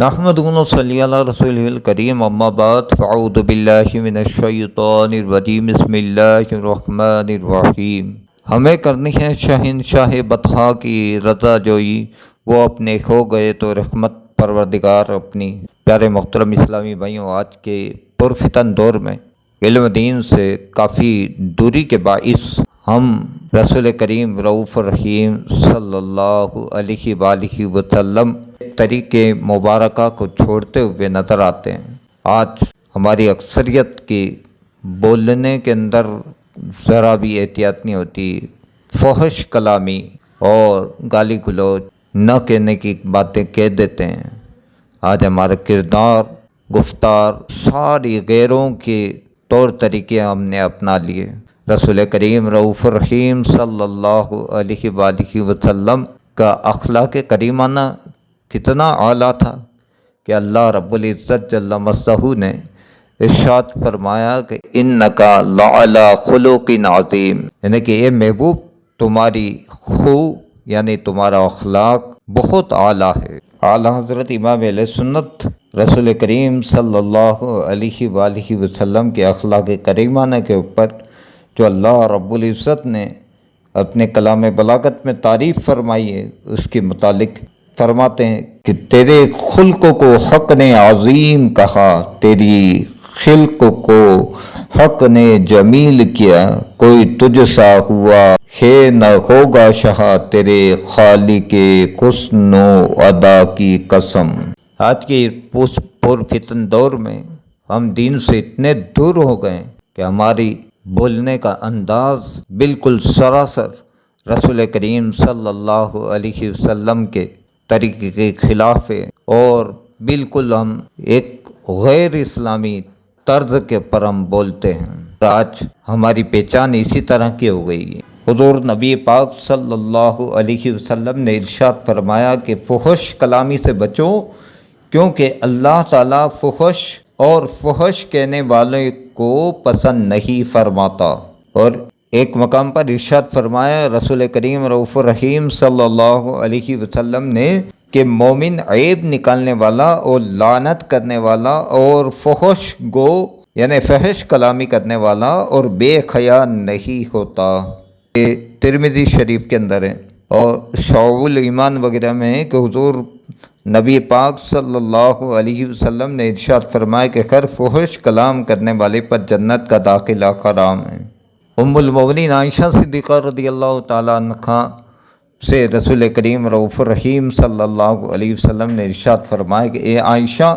نحمدہ ونصلی علی رسولہ الکریم اما بعد فاعوذ باللہ من الشیطان الرجیم بسم اللہ الرحمن الرحیم۔ ہمیں کرنی ہے شہنشاہ بطحا کی رضا جوئی، وہ اپنے کھو گئے تو رحمت پروردگار اپنی۔ پیارے محترم اسلامی بھائیوں، آج کے پرفتن دور میں علم دین سے کافی دوری کے باعث ہم رسول کریم رؤوف الرحیم صلی اللہ علیہ وآلہ وسلم طریقے مبارکہ کو چھوڑتے ہوئے نظر آتے ہیں۔ آج ہماری اکثریت کی بولنے کے اندر ذرا بھی احتیاط نہیں ہوتی، فحش کلامی اور گالی گلوچ نہ کہنے کی باتیں کہہ دیتے ہیں۔ آج ہمارا کردار، گفتار ساری غیروں کے طور طریقے ہم نے اپنا لیے۔ رسول کریم رؤوف الرحیم صلی اللہ علیہ وآلہ وسلم کا اخلاق کریمانہ کتنا اعلیٰ تھا کہ اللہ رب العزت جل مجدہ نے ارشاد فرمایا کہ انکا لعلی خلق عظیم، یعنی کہ یہ محبوب تمہاری خو یعنی تمہارا اخلاق بہت اعلیٰ ہے۔ اعلیٰ حضرت امام اہل سنت رسول کریم صلی اللہ علیہ وآلہ وسلم کے اخلاق کریمانہ کے اوپر جو اللہ رب العزت نے اپنے کلام بلاغت میں تعریف فرمائی ہے، اس کے متعلق فرماتے ہیں کہ تیرے خلق کو حق نے عظیم کہا، تیری خلق کو حق نے جمیل کیا، کوئی تجھ سا ہوا ہے نہ ہوگا شاہ، تیرے خالق حسن و ادا کی قسم۔ آج کے پرفتن دور میں ہم دین سے اتنے دور ہو گئے کہ ہماری بولنے کا انداز بالکل سراسر رسول کریم صلی اللہ علیہ وسلم کے طریقے کے خلاف ہے، اور بالکل ہم ایک غیر اسلامی طرز کے پر ہم بولتے ہیں۔ آج ہماری پہچان اسی طرح کی ہو گئی ہے۔ حضور نبی پاک صلی اللہ علیہ وسلم نے ارشاد فرمایا کہ فحش کلامی سے بچو، کیونکہ اللہ تعالیٰ فحش اور فحش کہنے والے کو پسند نہیں فرماتا۔ اور ایک مقام پر ارشاد فرمایا رسول کریم رؤوف الرحیم صلی اللہ علیہ وسلم نے کہ مومن عیب نکالنے والا اور لعنت کرنے والا اور فحش گو یعنی فحش کلامی کرنے والا اور بے حیا نہیں ہوتا۔ یہ ترمذی شریف کے اندر ہے، اور شعب الایمان وغیرہ میں ہے کہ حضور نبی پاک صلی اللہ علیہ وسلم نے ارشاد فرمایا کہ ہر فحش کلام کرنے والے پر جنت کا داخلہ حرام ہے۔ ام المؤمنین عائشہ صدیقہ رضی اللہ تعالیٰ عنہا سے رسول کریم رؤوف الرحیم صلی اللہ علیہ وسلم نے ارشاد فرمایا کہ اے عائشہ،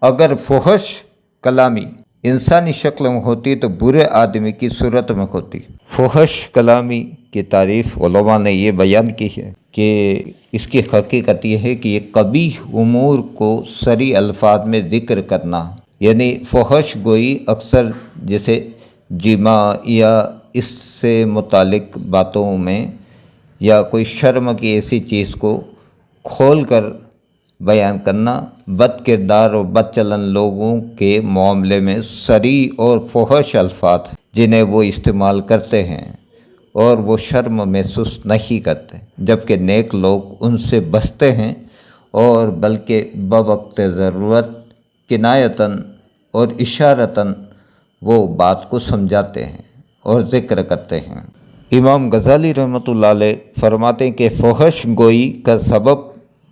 اگر فحش کلامی انسانی شکل میں ہوتی تو برے آدمی کی صورت میں ہوتی۔ فحش کلامی کی تعریف علماء نے یہ بیان کی ہے کہ اس کی حقیقت یہ ہے کہ یہ قبیح امور کو صریح الفاظ میں ذکر کرنا، یعنی فحش گوئی اکثر جیسے جماع یا اس سے متعلق باتوں میں یا کوئی شرم کی ایسی چیز کو کھول کر بیان کرنا، بد کردار اور بد چلن لوگوں کے معاملے میں صریح اور فحش الفاظ جنہیں وہ استعمال کرتے ہیں اور وہ شرم محسوس نہیں کرتے، جبکہ نیک لوگ ان سے بچتے ہیں اور بلکہ بوقت ضرورت کنایتاً اور اشارتاً وہ بات کو سمجھاتے ہیں اور ذکر کرتے ہیں۔ امام غزالی رحمۃ اللہ علیہ فرماتے ہیں کہ فحش گوئی کا سبب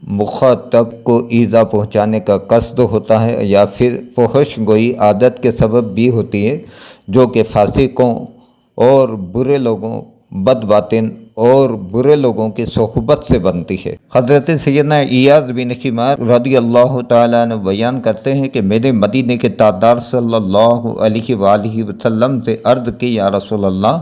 مخاطب کو ایذا پہنچانے کا قصد ہوتا ہے، یا پھر فحش گوئی عادت کے سبب بھی ہوتی ہے جو کہ فاسقوں اور برے لوگوں، بد باطن اور برے لوگوں کی صحبت سے بنتی ہے۔ حضرت سیدنا ایاز بن حمار رضی اللہ تعالیٰ عنہ بیان کرتے ہیں کہ میرے مدینے کے تاجدار صلی اللہ علیہ وآلہ وسلم سے عرض کی، یا رسول اللہ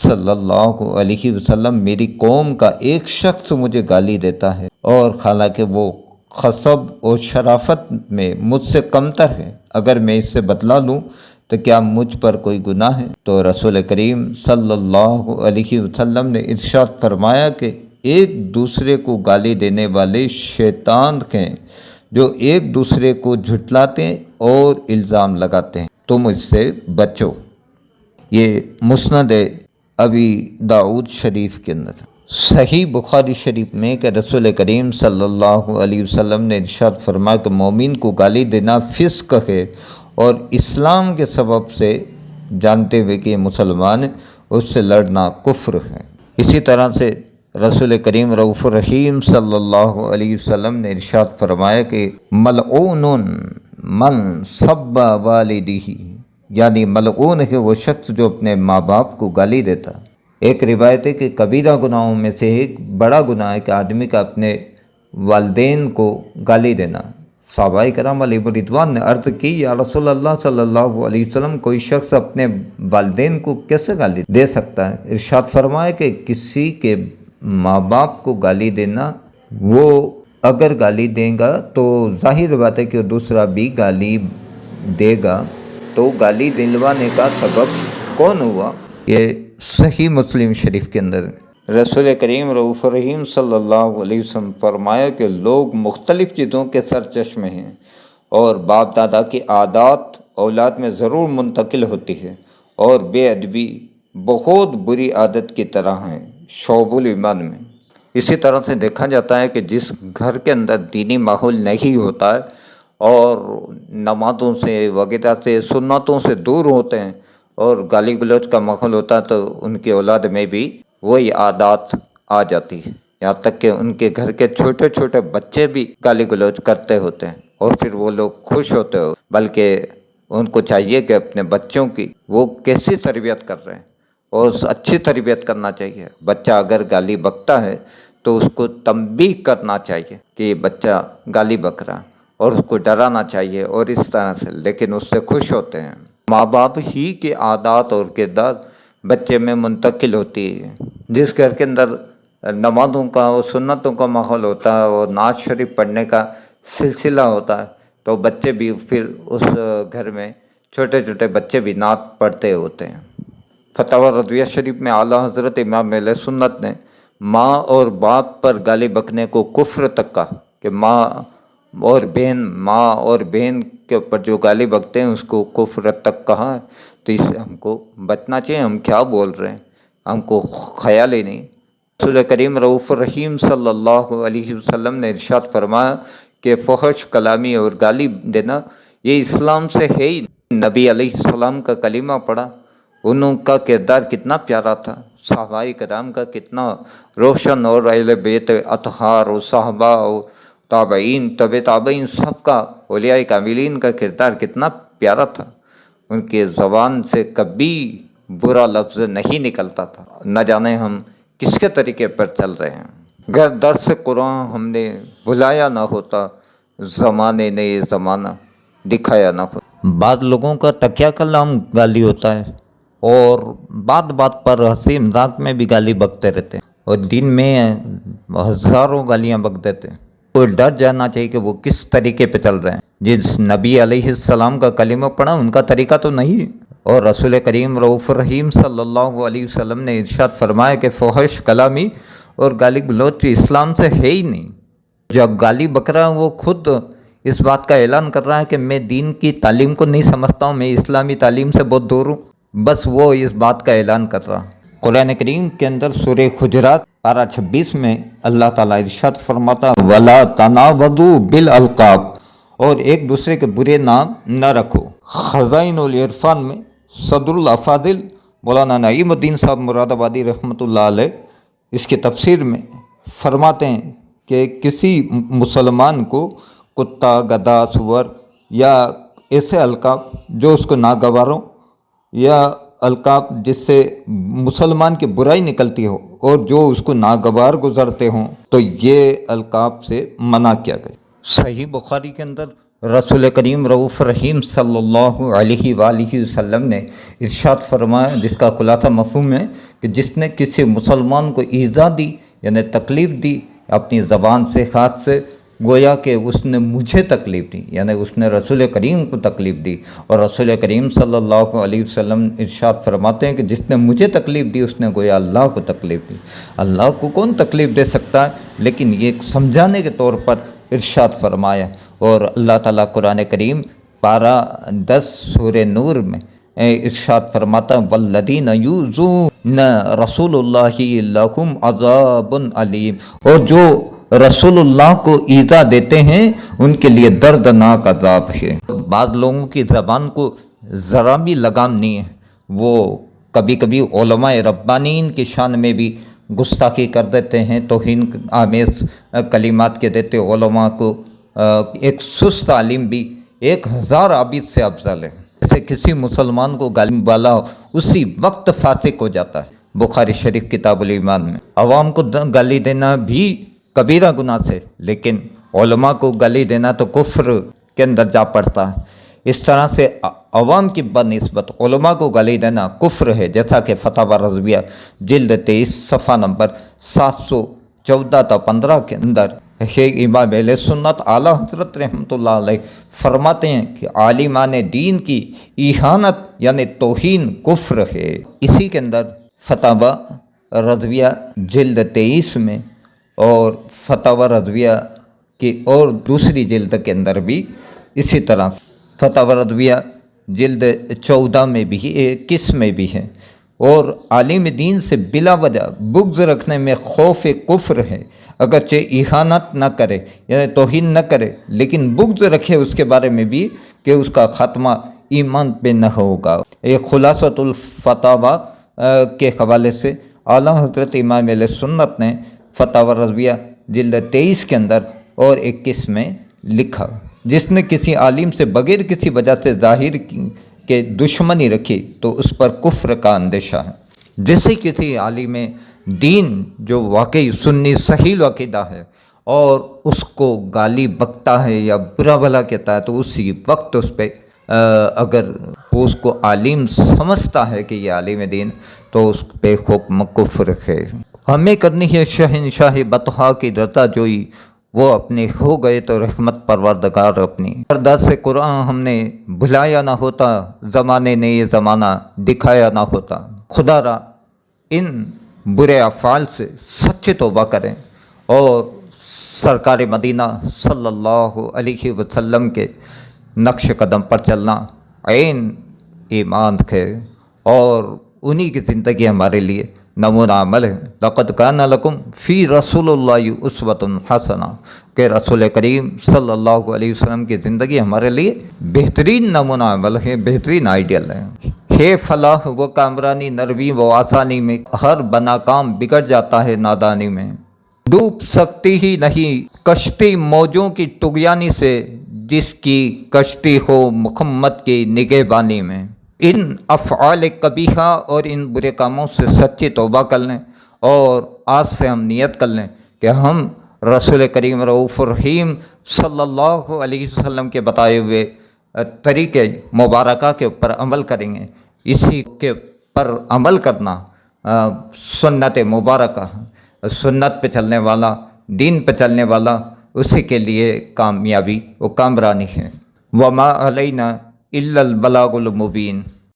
صلی اللہ علیہ وسلم، میری قوم کا ایک شخص مجھے گالی دیتا ہے، اور حالانکہ وہ خصب اور شرافت میں مجھ سے کمتر ہے، اگر میں اس سے بدلہ لوں تو کیا مجھ پر کوئی گناہ ہے؟ تو رسول کریم صلی اللہ علیہ وسلم نے ارشاد فرمایا کہ ایک دوسرے کو گالی دینے والے شیطان ہیں جو ایک دوسرے کو جھٹلاتے ہیں اور الزام لگاتے ہیں، تم اس سے بچو۔ یہ مسند ابی داؤد شریف کے اندر۔ صحیح بخاری شریف میں کہ رسول کریم صلی اللہ علیہ وسلم نے ارشاد فرمایا کہ مومن کو گالی دینا فسق ہے، اور اسلام کے سبب سے جانتے ہوئے کہ یہ مسلمان ہے، اس سے لڑنا کفر ہے۔ اسی طرح سے رسول کریم رؤوف الرحیم صلی اللہ علیہ وسلم نے ارشاد فرمایا کہ ملعون من سب والدہ، یعنی ملعون ہے وہ شخص جو اپنے ماں باپ کو گالی دیتا۔ ایک روایت ہے کہ کبیرہ گناہوں میں سے ایک بڑا گناہ ہے کہ آدمی کا اپنے والدین کو گالی دینا۔ صحابہ کرام علیہ رضوان نے عرض کی، یا رسول اللہ صلی اللہ علیہ وسلم کوئی شخص اپنے والدین کو کیسے گالی دے سکتا ہے؟ ارشاد فرمایا کہ کسی کے ماں باپ کو گالی دینا، وہ اگر گالی دے گا تو ظاہر بات ہے کہ دوسرا بھی گالی دے گا، تو گالی دلوانے کا سبب کون ہوا؟ یہ صحیح مسلم شریف کے اندر رسول کریم رؤوف الرحیم صلی اللہ علیہ وسلم فرمایا کہ لوگ مختلف چیزوں کے سرچشمے ہیں، اور باپ دادا کی عادات اولاد میں ضرور منتقل ہوتی ہے، اور بے ادبی بہت بری عادت کی طرح ہیں شعب الایمان میں۔ اسی طرح سے دیکھا جاتا ہے کہ جس گھر کے اندر دینی ماحول نہیں ہوتا ہے اور نمازوں سے وغیرہ سے سنتوں سے دور ہوتے ہیں اور گالی گلوچ کا ماحول ہوتا ہے، تو ان کی اولاد میں بھی وہی عادات آ جاتی ہے، یہاں تک کہ ان کے گھر کے چھوٹے چھوٹے بچے بھی گالی گلوچ کرتے ہوتے ہیں، اور پھر وہ لوگ خوش ہوتے ہو، بلکہ ان کو چاہیے کہ اپنے بچوں کی وہ کیسی تربیت کر رہے ہیں، اور اچھی تربیت کرنا چاہیے۔ بچہ اگر گالی بکتا ہے تو اس کو تنبیہ کرنا چاہیے کہ یہ بچہ گالی بک رہا، اور اس کو ڈرانا چاہیے، اور اس طرح سے، لیکن اس سے خوش ہوتے ہیں۔ ماں باپ ہی کے عادات اور کردار بچے میں منتقل ہوتی ہے۔ جس گھر کے اندر نمازوں کا اور سنتوں کا ماحول ہوتا ہے اور نعت شریف پڑھنے کا سلسلہ ہوتا ہے، تو بچے بھی پھر اس گھر میں چھوٹے چھوٹے بچے بھی نعت پڑھتے ہوتے ہیں۔ فتاوی رضویہ شریف میں اعلیٰ حضرت امام اہل سنت نے ماں اور باپ پر گالی بکنے کو کفر تک کہا، کہ ماں اور بہن کے اوپر جو گالی بکتے ہیں اس کو کفر تک کہا ہے۔ تو اس سے ہم کو بچنا چاہیے، ہم کیا بول رہے ہیں ہم کو خیال ہی نہیں۔ رسول کریم رؤوف الرحیم صلی اللہ علیہ وسلم نے ارشاد فرمایا کہ فحش کلامی اور گالی دینا یہ اسلام سے ہے ہی نہیں۔ نبی علیہ السلام کا کلمہ پڑھا، انہوں کا کردار کتنا پیارا تھا، صحابہ کرام کا کتنا روشن، اور اہل بیت اطہار اور صحابہ اور تابعین تابعین سب کا، اولیاء کاملین کا کردار کتنا پیارا تھا۔ ان کے زبان سے کبھی برا لفظ نہیں نکلتا تھا۔ نہ جانے ہم کس کے طریقے پر چل رہے ہیں۔ اگر درس قرآن ہم نے بلایا نہ ہوتا، زمانے نے یہ زمانہ دکھایا نہ ہوتا۔ بعض لوگوں کا تکیہ کلام گالی ہوتا ہے، اور بات بات پر ہنسی مذاق میں بھی گالی بکتے رہتے ہیں، اور دن میں ہزاروں گالیاں بک دیتے ہیں۔ کوئی ڈر جانا چاہیے کہ وہ کس طریقے پہ چل رہے ہیں۔ جس نبی علیہ السلام کا کلمہ پڑھا ان کا طریقہ تو نہیں ہے، اور رسول کریم رؤوف الرحیم صلی اللہ علیہ وسلم نے ارشاد فرمایا کہ فحش کلامی اور گالی گلوچ اسلام سے ہے ہی نہیں۔ جو گالی بک رہا ہے وہ خود اس بات کا اعلان کر رہا ہے کہ میں دین کی تعلیم کو نہیں سمجھتا ہوں، میں اسلامی تعلیم سے بہت دور ہوں، بس وہ اس بات کا اعلان کر رہا۔ قرآن کریم کے اندر سورہ حجرات پارہ 26 میں اللہ تعالیٰ ارشاد فرماتا وَلَا تَنَابَذُوا بِالْأَلْقَابِ، اور ایک دوسرے کے برے نام نہ رکھو۔ خزائن العرفان میں صدر الافاضل مولانا نعیم الدین صاحب مراد آبادی رحمۃ اللہ علیہ اس کی تفسیر میں فرماتے ہیں کہ کسی مسلمان کو کتا، گدھا، سور یا ایسے القاب جو اس کو ناگوار ہوں، یا القاب جس سے مسلمان کی برائی نکلتی ہو اور جو اس کو ناگوار گزرتے ہوں، تو یہ القاب سے منع کیا گیا۔ صحیح بخاری کے اندر رسول کریم رؤوف الرحیم صلی اللہ علیہ وآلہ وسلم نے ارشاد فرمایا، جس کا خلاصہ مفہوم ہے کہ جس نے کسی مسلمان کو ایذا دی یعنی تکلیف دی اپنی زبان سے، ہاتھ سے، گویا کہ اس نے مجھے تکلیف دی، یعنی اس نے رسول کریم کو تکلیف دی۔ اور رسول کریم صلی اللہ علیہ وسلم ارشاد فرماتے ہیں کہ جس نے مجھے تکلیف دی اس نے گویا اللہ کو تکلیف دی۔ اللہ کو کون تکلیف دے سکتا ہے، لیکن یہ سمجھانے کے طور پر ارشاد فرمایا۔ اور اللہ تعالیٰ قرآن کریم پارہ 10 سورہ نور میں ارشاد فرماتا ہے والذین یؤذون رسول اللہ لہم عذاب علیم، اور جو رسول اللہ کو ایذا دیتے ہیں ان کے لیے دردناک عذاب ہے۔ بعض لوگوں کی زبان کو ذرا بھی لگام نہیں ہے، وہ کبھی کبھی علماء ربانین کی شان میں بھی گستاخی کر دیتے ہیں، توہین آمیز کلمات کے دیتے علماء کو۔ ایک سست عالم بھی 1000 عابد سے افضل ہے۔ جیسے کسی مسلمان کو گالی والا اسی وقت فاسق ہو جاتا ہے، بخاری شریف کتاب الایمان میں۔ عوام کو گالی دینا بھی کبیرہ گناہ سے، لیکن علماء کو گالی دینا تو کفر کے اندر جا پڑتا ہے۔ اس طرح سے عوام کی بنسبت علماء کو گالی دینا کفر ہے، جیسا کہ فتاوی رضویہ جلد 23 صفحہ نمبر 714 تا 15 کے اندر ہے امام اہل سنت اعلیٰ حضرت رحمۃ اللہ علیہ فرماتے ہیں کہ عالمان دین کی اہانت یعنی توہین کفر ہے۔ اسی کے اندر فتاوی رضویہ جلد 23 میں اور فتاوی رضویہ کی اور دوسری جلد کے اندر بھی اسی طرح فتاوی رضویہ جلد 14 میں بھی 21 میں بھی ہے۔ اور عالم دین سے بلا وجہ بغض رکھنے میں خوف کفر ہے، اگرچہ اہانت نہ کرے یعنی توہین نہ کرے، لیکن بغض رکھے اس کے بارے میں بھی کہ اس کا خاتمہ ایمان پہ نہ ہوگا۔ ایک خلاصۃ الفتاوی کے حوالے سے اعلیٰ حضرت امام اہل سنت نے فتاوی رضویہ جلد 23 کے اندر اور 21 میں لکھا، جس نے کسی عالم سے بغیر کسی وجہ سے ظاہر کہ دشمنی رکھی تو اس پر کفر کا اندیشہ ہے۔ جیسے کسی عالم دین جو واقعی سنی صحیح عقیدہ ہے اور اس کو گالی بکتا ہے یا برا بھلا کہتا ہے تو اسی وقت اس پہ اگر وہ اس کو عالم سمجھتا ہے کہ یہ عالم دین تو اس پہ حکم کفر ہے۔ ہمیں کرنی ہے شہنشاہ بطحا کی رضا جوئی، وہ اپنے ہو گئے تو رحمت پروردگار اپنی۔ درس قرآن ہم نے بھلایا نہ ہوتا، زمانے نے یہ زمانہ دکھایا نہ ہوتا۔ خدا را ان برے افعال سے سچے توبہ کریں اور سرکار مدینہ صلی اللہ علیہ وسلم کے نقش قدم پر چلنا عین ایمان ہے، اور انہی کی زندگی ہمارے لیے نمونہ عمل ہے۔ لقد کان لکم فی رسول اللہ اسوۃ حسنہ، کہ رسول کریم صلی اللہ علیہ وسلم کی زندگی ہمارے لیے بہترین نمونہ عمل ہے، بہترین آئیڈیل ہے۔ فلاح و کامرانی نرمی و آسانی میں، ہر بنا کام بگڑ جاتا ہے نادانی میں۔ ڈوب سکتی ہی نہیں کشتی موجوں کی طغیانی سے، جس کی کشتی ہو محمد کی نگہبانی میں۔ ان افعال قبیحہ اور ان برے کاموں سے سچی توبہ کر لیں، اور آج سے ہم نیت کر لیں کہ ہم رسول کریم رؤوف الرحیم صلی اللہ علیہ وسلم کے بتائے ہوئے طریقے مبارکہ کے اوپر عمل کریں گے۔ اسی کے پر عمل کرنا سنت مبارکہ، سنت پہ چلنے والا، دین پہ چلنے والا، اسی کے لیے کامیابی و کامرانی ہے۔ وما علینا الا البلاغ المبین۔